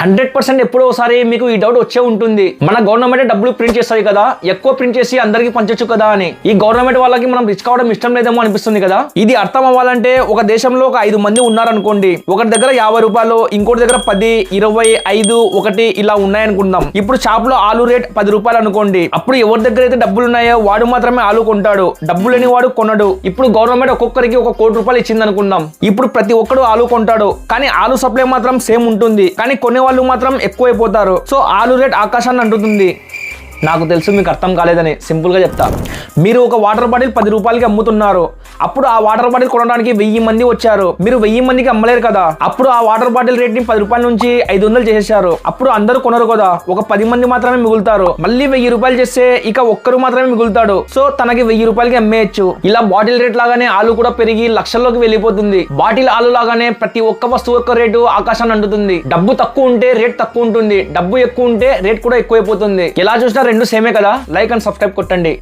100% ఎప్పుడో ఒకసారి మీకు ఈ డౌట్ వచ్చే ఉంటుంది. మన గవర్నమెంట్ డబ్బులు ప్రింట్ చేస్తుంది కదా, ఎక్కువ ప్రింట్ చేసి అందరికి పంచొచ్చు కదా అని. ఈ గవర్నమెంట్ వాళ్ళకి మనం రిచ్ కావడం ఇష్టం లేదేమో అనిపిస్తుంది కదా. ఇది అర్థం అవ్వాలంటే ఒక దేశంలో ఒక 5 మంది ఉన్నారనుకోండి. ఒకటి దగ్గర 50 రూపాయలు, ఇంకోటి దగ్గర 10, 20, 5, 1 ఇలా ఉన్నాయనుకుందాం. ఇప్పుడు షాప్ లో ఆలు రేట్ 10 రూపాయలు అనుకోండి. అప్పుడు ఎవరి దగ్గర అయితే డబ్బులు ఉన్నాయో వాడు మాత్రమే ఆలు కొంటాడు, డబ్బు లేని వాడు కొనడు. ఇప్పుడు గవర్నమెంట్ ఒక్కొక్కరికి 1 కోటి రూపాయలు ఇచ్చింది అనుకుందాం. ఇప్పుడు ప్రతి ఒక్కడు ఆలు కొంటాడు, కానీ ఆలు సప్లై మాత్రం సేమ్ ఉంటుంది, కానీ కొనే వాళ్ళు మాత్రం ఎక్కువైపోతారు. సో ఆలు రేట్ ఆకాశాన్ని అంటుతుంది. నాకు తెలుసు మీకు అర్థం కాలేదని సింపుల్గా చెప్తా. మీరు ఒక వాటర్ బాటిల్ 10 రూపాయలకి అమ్ముతున్నారు. అప్పుడు ఆ వాటర్ బాటిల్ కొనడానికి 1000 మంది వచ్చారు. మీరు 1000 మందికి అమ్మలేరు కదా. అప్పుడు ఆ వాటర్ బాటిల్ రేట్ ని 10 రూపాయల నుంచి 500 చేసేసారు. అప్పుడు అందరూ కొనరు కదా, ఒక 10 మంది మాత్రమే మిగులుతారు. మళ్ళీ 1000 రూపాయలు చేస్తే ఇక ఒక్కరు మాత్రమే మిగులుతాడు. సో తనకి 1000 రూపాయలకి అమ్మేయచ్చు. ఇలా బాటిల్ రేట్ లాగానే ఆలు కూడా పెరిగి లక్షల్లోకి వెళ్ళిపోతుంది. బాటిల్ ఆలు లాగానే ప్రతి ఒక్క వస్తువు యొక్క రేటు ఆకాశాన్ని అంటుతుంది. డబ్బు తక్కువ ఉంటే రేట్ తక్కువ ఉంటుంది, డబ్బు ఎక్కువ ఉంటే రేట్ కూడా ఎక్కువైపోతుంది. ఎలా చూసినా రెండు సేమే కదా. లైక్ అండ్ సబ్స్క్రైబ్ కొట్టండి.